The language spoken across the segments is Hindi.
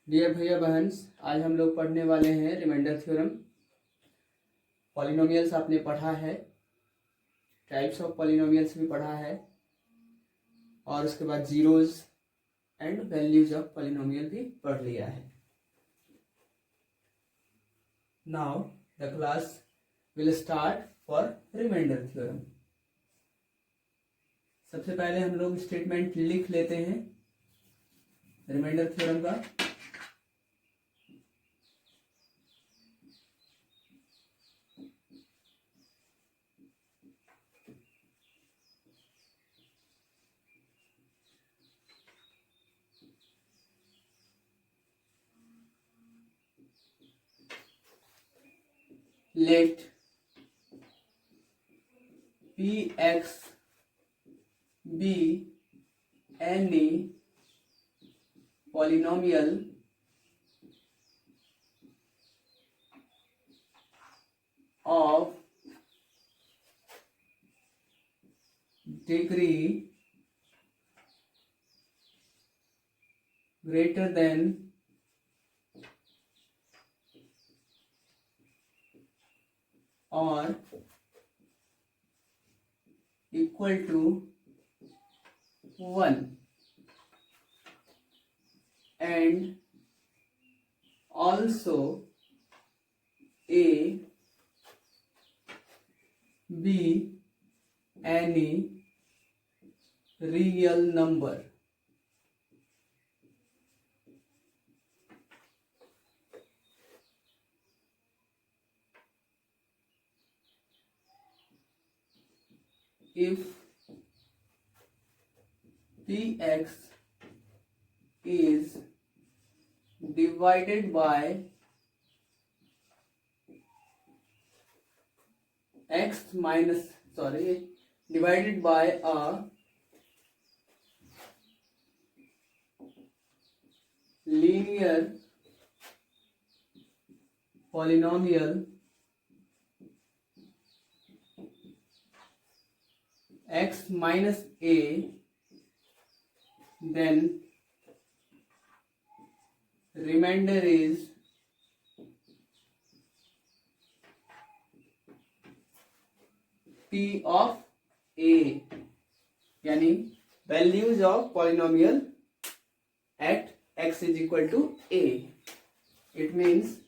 डियर भैया बहन, आज हम लोग पढ़ने वाले हैं रिमाइंडर थ्योरम। पॉलिनोमियल्स आपने पढ़ा है, टाइप्स ऑफ पॉलिनोमियल्स भी पढ़ा है, और उसके बाद zeros and values of polynomial भी पढ़ लिया है। Now the class will start for remainder theorem. सबसे पहले हम लोग स्टेटमेंट लिख लेते हैं रिमाइंडर थ्योरम का। Let Px be any polynomial of degree greater than or equal to 1 and also a be any real number. If Px is divided by divided by a linear polynomial x minus a, then remainder is p of a, यानी values of polynomial at x is equal to a. It means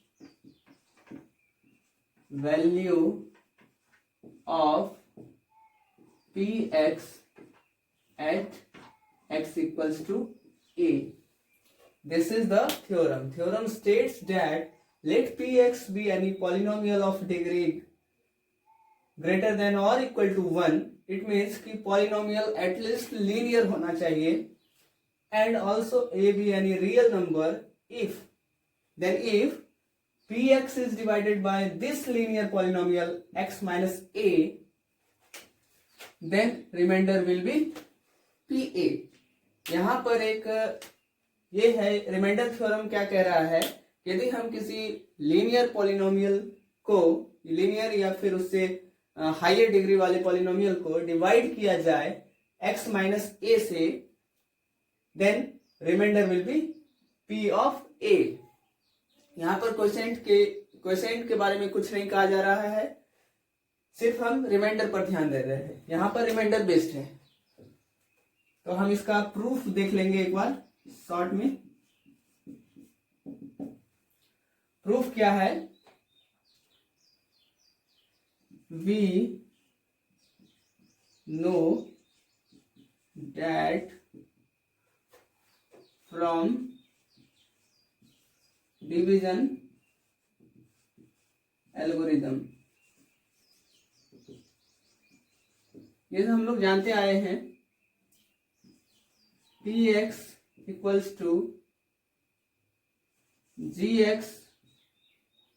value of px at x equals to a. This is the theorem. Theorem states that let px be any polynomial of degree greater than or equal to 1. It means कि polynomial at least linear होना चाहिए, and also a be any real number. If px is divided by this linear polynomial x minus a, then remainder will be pa. यहाँ पर एक ये है रिमाइंडर थ्योरम क्या कह रहा है, यदि हम किसी लीनियर पॉलिनोमियल को, लीनियर या फिर उससे हायर डिग्री वाले पॉलिनोमियल को डिवाइड किया जाए x माइनस ए से, then remainder will be p of a. यहाँ पर क्वोशिएंट के बारे में कुछ नहीं कहा जा रहा है, सिर्फ हम रिमाइंडर पर ध्यान दे रहे हैं। यहाँ पर रिमाइंडर बेस्ड है, तो हम इसका प्रूफ देख लेंगे एक बार शॉर्ट में। प्रूफ क्या है? We know that from division algorithm, ये हम लोग जानते आए हैं, px equals to gx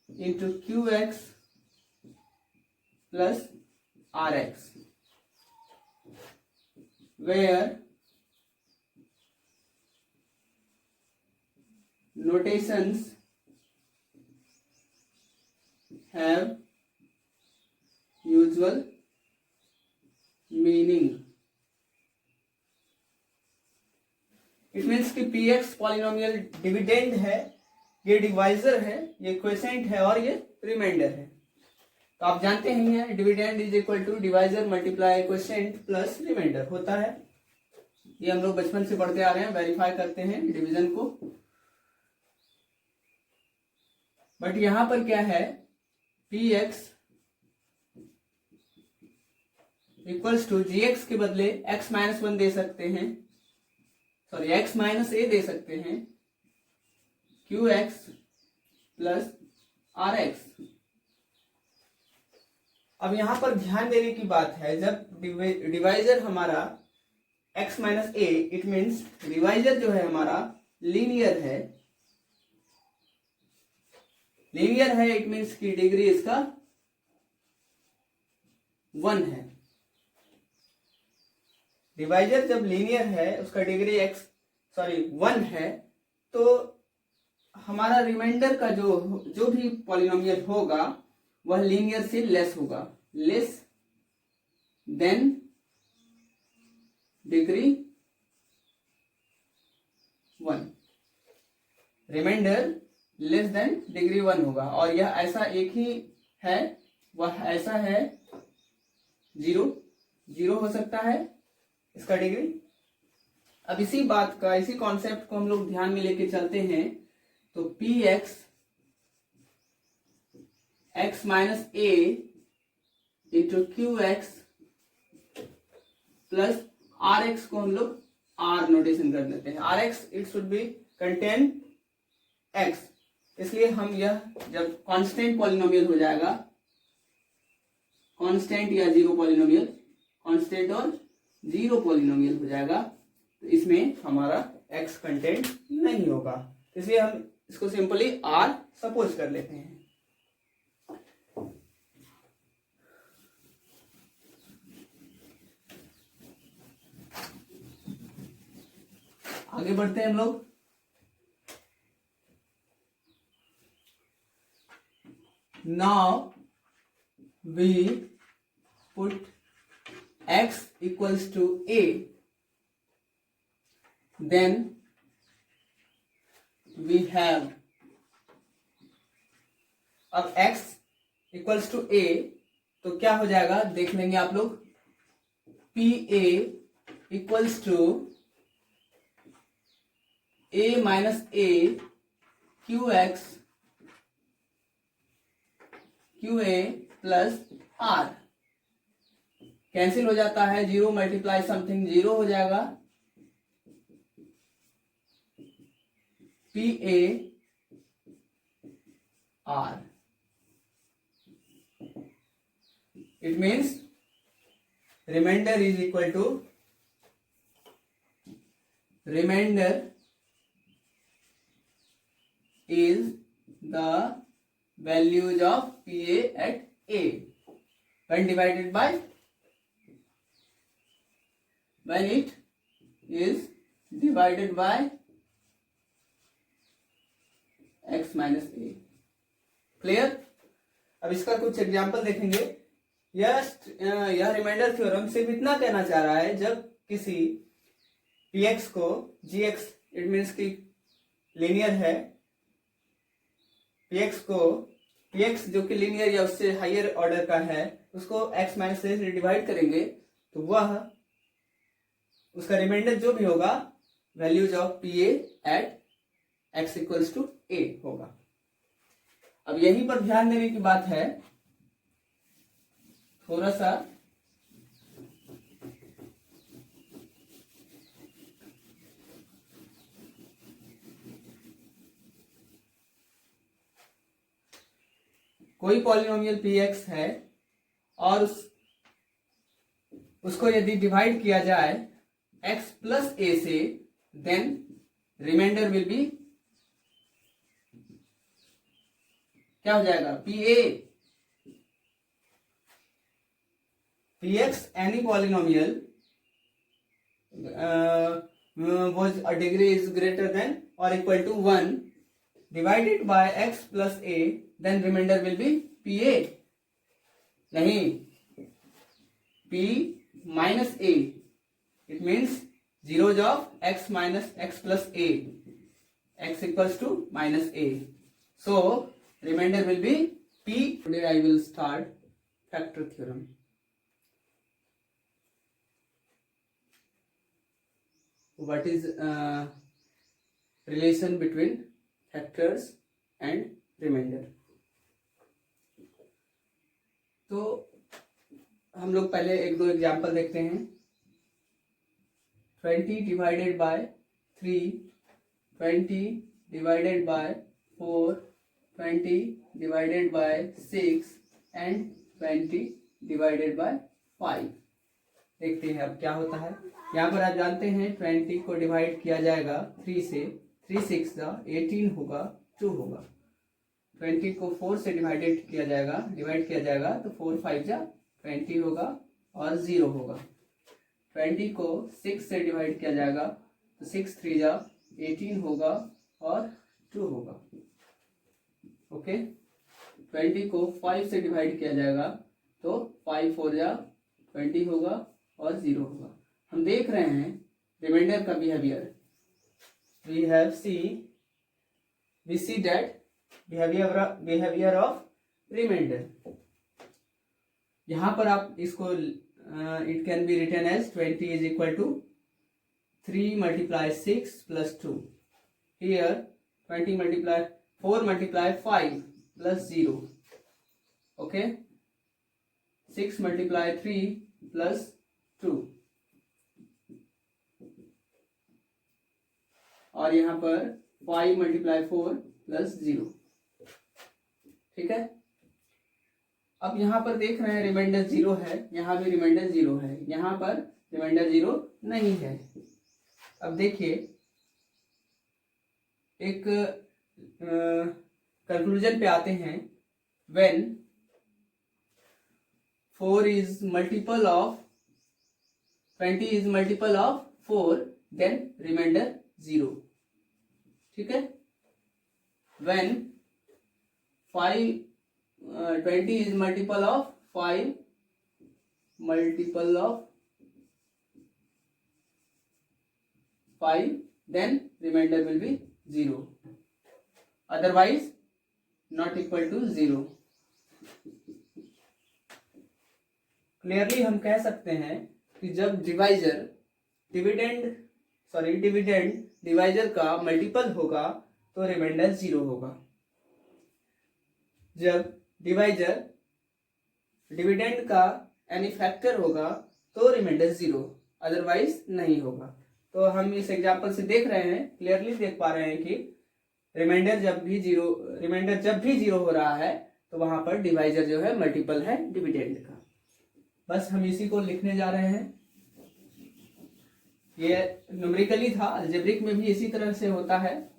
into qx plus rx, where notations have usual meaning. It means कि पी एक्स पॉलिनोमियल डिविडेंड है, ये डिवाइजर है, ये क्वेसेंट है और ये रिमाइंडर है। तो आप जानते ही हैं dividend is equal to divisor multiply quotient plus remainder होता है। ये हम लोग बचपन से पढ़ते आ रहे हैं, वेरीफाई करते हैं डिवीजन को। बट यहां पर क्या है, P X equals to G X के बदले x माइनस 1 दे सकते हैं, सॉरी x माइनस ए दे सकते हैं, Q X plus R X. अब यहां पर ध्यान देने की बात है, जब डिवाइजर हमारा x minus A, it means divisor जो है हमारा लीनियर है। लीनियर है इट मीन्स की डिग्री इसका 1 है। डिवाइजर जब लीनियर है, उसका डिग्री 1 है, तो हमारा रिमाइंडर का जो भी पॉलिनोमियल होगा वह लीनियर से लेस होगा, less than degree 1। Remainder less than degree 1 होगा, और यह ऐसा एक ही है, वह ऐसा है 0 हो सकता है इसका डिग्री। अब इसी बात का, इसी कॉन्सेप्ट को हम लोग ध्यान में लेके चलते हैं, तो P X X minus a into Q X plus R X को हम लोग आर नोटेशन कर देते हैं। R X it should be contain X, इसलिए हम यह जब कांस्टेंट पॉलिनोमियल हो जाएगा, कांस्टेंट या जीरो पॉलिनोमियल, कांस्टेंट और जीरो पॉलिनोमियल हो जाएगा, तो इसमें हमारा x कंटेंट नहीं होगा, इसलिए हम इसको सिंपली r सपोज कर लेते हैं। आगे बढ़ते हैं हम लोग। Now we put x equals to a, then we have, अब x equals to a तो क्या हो जाएगा देख लेंगे आप लोग। P a equals to a minus a Q X Q a plus R, cancel हो जाता है, 0 मल्टीप्लाई समथिंग 0 हो जाएगा। P a R, it means remainder is equal to, remainder is the values of PA at A when divided by, when it is divided by x minus A। Clear? अब इसका कुछ एग्जांपल देखेंगे। यह रिमाइंडर थ्योरम सिर्फ इतना कहना चाह रहा है, जब किसी px को gx, इट मीन्स की लीनियर है, px जो कि लीनियर या उससे हायर ऑर्डर का है, उसको x माइनस ए से डिवाइड करेंगे तो वह उसका रिमाइंडर जो भी होगा values of P a at x equals to a होगा। अब यहीं पर ध्यान देने की बात है, थोड़ा सा कोई पॉलिनोमियल px है और उसको यदि डिवाइड किया जाए x प्लस ए से, देन रिमाइंडर विल बी क्या हो जाएगा, px any polynomial whose degree is greater than or equal to 1 divided by x plus a, then remainder will be pa, नहीं p minus a, it means zeros of x minus x plus a, x equals to minus a. So remainder will be p. Today I will start factor theorem. What is relation between factors and remainder? तो हम लोग पहले एक दो एग्जाम्पल देखते हैं. 20 divided by 3, 20 divided by 4, 20 divided by 6 and 20 divided by 5. देखते हैं अब क्या होता है. यहाँ पर आप जानते हैं 20 को डिवाइड किया जाएगा 3 से, 3 6 18 होगा, 2 होगा. 20 को 4 से डिवाइड किया जाएगा तो 4 5 20 होगा और 0 होगा. 20 को 6 से डिवाइड किया जाएगा तो 6 3 18 होगा और 2 होगा. ओके. 20 को 5 से डिवाइड किया जाएगा तो 5 4 20 होगा और 0 होगा. हम देख रहे हैं रिमाइंडर का behaviour. we see that behavior of remainder. यहाँ पर आप इसको it can be written as 20 is equal to 3 multiply 6 plus 2. Here 20 multiply 4 multiply 5 plus 0. Okay. 6 multiply 3 plus 2. और यहाँ पर 5 multiply 4 plus 0. ठीक है. अब यहाँ पर देख रहे हैं रिमाइंडर 0 है, यहाँ भी रिमाइंडर 0 है, यहाँ पर रिमाइंडर 0 नहीं है. अब देखिए एक कंक्लूजन पे आते हैं. When 4 is multiple of 20 is multiple of 4, then remainder 0. ठीक है. When 20 is multiple of 5, multiple of 5, then remainder will be 0. Otherwise not equal to 0. Clearly हम कह सकते हैं कि जब डिविडेंड डिवाइजर का मल्टीपल होगा तो रिमाइंडर 0 होगा. जब डिवाइजर डिविडेंड का एनी फैक्टर होगा तो रिमाइंडर 0, अदरवाइज नहीं होगा. तो हम इस एग्जांपल से देख रहे हैं, क्लियरली देख पा रहे हैं कि रिमाइंडर जब भी 0 हो रहा है तो वहां पर डिवाइजर जो है मल्टीपल है डिविडेंड का. बस हम इसी को लिखने जा रहे हैं. ये न्यूमेरिकली था, अलजेब्रिक में भी इसी तरह से होता है.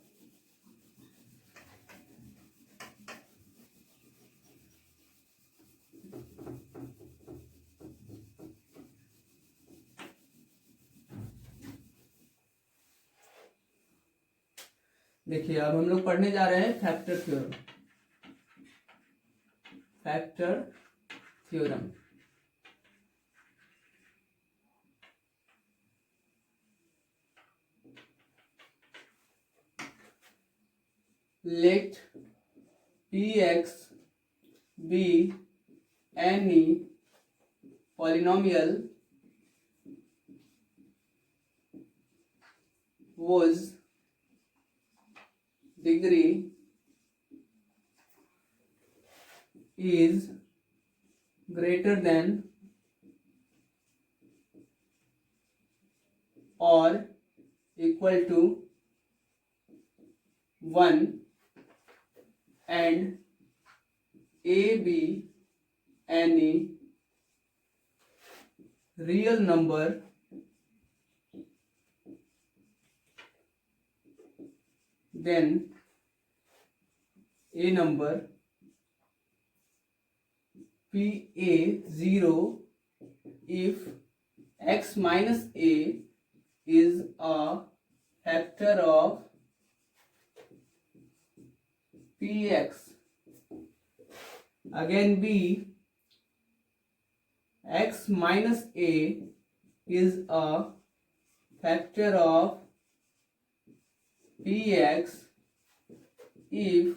देखिए अब हम लोग पढ़ने जा रहे हैं factor theorem. Let Px be any polynomial whose degree is greater than or equal to 1 and A be any real number then a number PA0 if x minus a is a factor of Px. Again B, x minus a is a factor of px if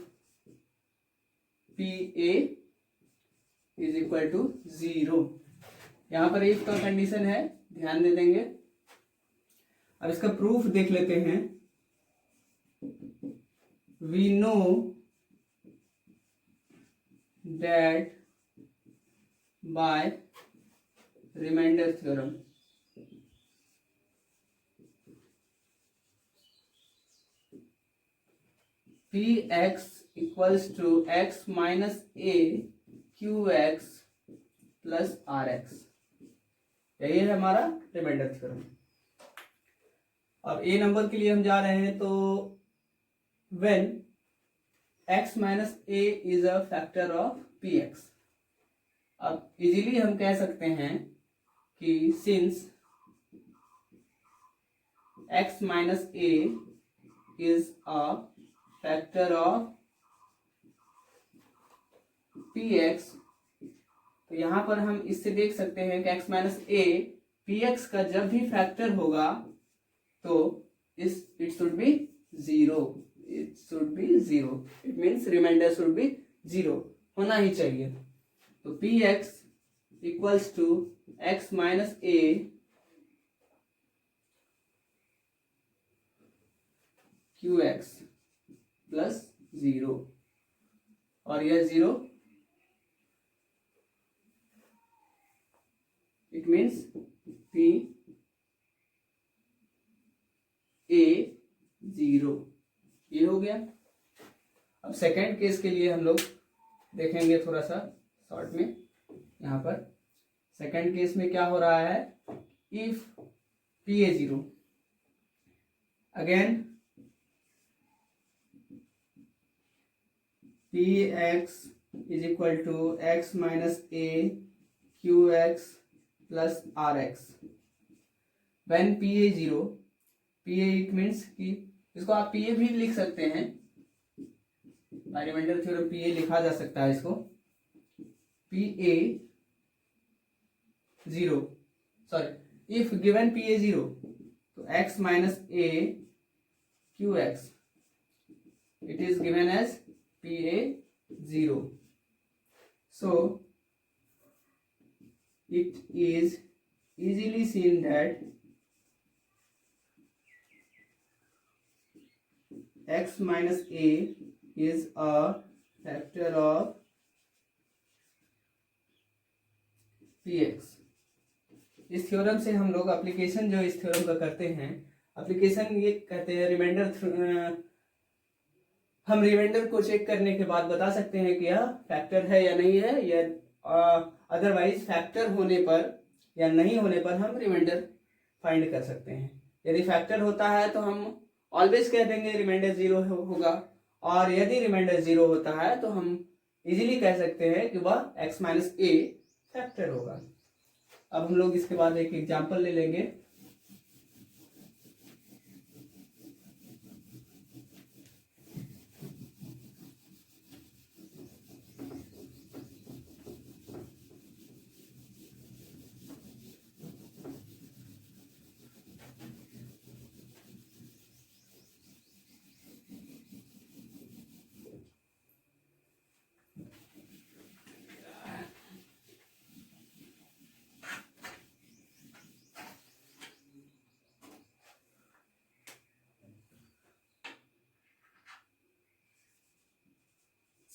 pa is equal to 0। यहाँ पर if का कंडीशन है, ध्यान दे देंगे। अब इसका प्रूफ देख लेते हैं। we know that by remainder theorem px equals to x minus a qx plus rx, यही है हमारा रिमाइंडर थ्योरम। अब ए नंबर के लिए हम जा रहे हैं, तो when x minus a is a factor of px, अब इजीली हम कह सकते हैं कि since x minus a is a factor of px, तो यहां पर हम इससे देख सकते हैं कि x माइनस a px का जब भी फैक्टर होगा तो it should be zero, it means remainder should be zero, होना ही चाहिए। तो px equals to x minus a qx plus 0, और यह 0 इट मीन्स p a 0, ये हो गया। अब सेकेंड केस के लिए हम लोग देखेंगे थोड़ा सा शॉर्ट में। यहाँ पर सेकेंड केस में क्या हो रहा है, if p a 0, again px is equal to x minus a qx plus rx, when pa 0, pa it means कि इसको आप pa भी लिख सकते हैं, बाय रिमाइंडर थ्योरम pa लिखा जा सकता है इसको, pa 0, sorry if given pa 0, तो x minus a qx, it is given as pa 0, so it is easily seen that x minus a is a factor of px। इस थ्योरम से हम लोग एप्लीकेशन जो इस थ्योरम का करते हैं, एप्लीकेशन ये कहते हैं रिमाइंडर, हम रिमाइंडर को चेक करने के बाद बता सकते हैं कि यह फैक्टर है या नहीं है, या अदरवाइज फैक्टर होने पर या नहीं होने पर हम रिमाइंडर फाइंड कर सकते हैं। यदि फैक्टर होता है तो हम ऑलवेज कह देंगे रिमाइंडर 0 होगा, और यदि रिमाइंडर 0 होता है तो हम इजीली कह सकते हैं कि वह x माइनस a फैक्टर होगा। अब हम लोग इसके बाद एक एग्जांपल ले लेंगे।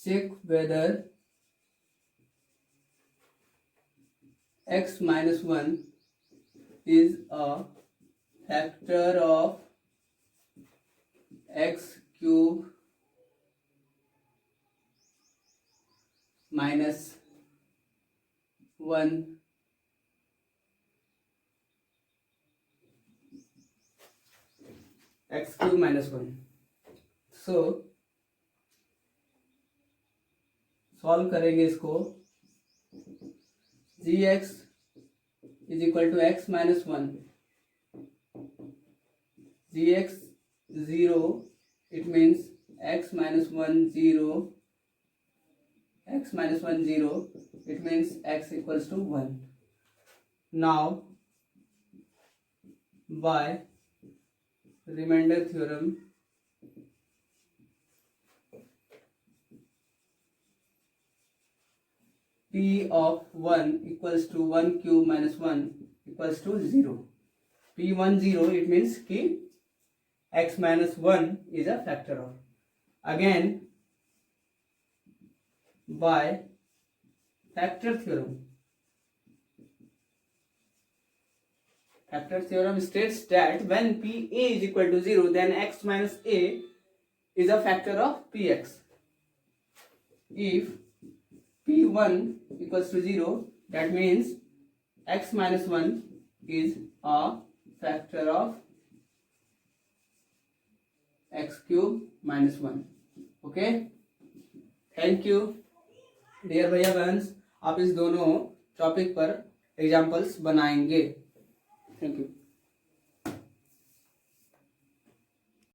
Check whether x minus 1 is a factor of x cube minus 1 x cube minus 1। So solve करेंगे इसको, gx is equal to x minus 1, gx 0, it means x minus 1 0, x minus 1 0, it means x equals to 1। Now by remainder theorem P of 1 equals to 1 cube minus 1 equals to 0. P1 0, it means कि x minus 1 is a factor of. Again, by factor theorem. Factor theorem states that when P a is equal to 0, then x minus a is a factor of Px. If P1 equals to 0, that means x minus 1 is a factor of x cube minus 1. Okay? Thank you. Dear भैया बहन्स, आप इस दोनों टॉपिक पर एग्जाम्पल्स बनाएंगे. Thank you.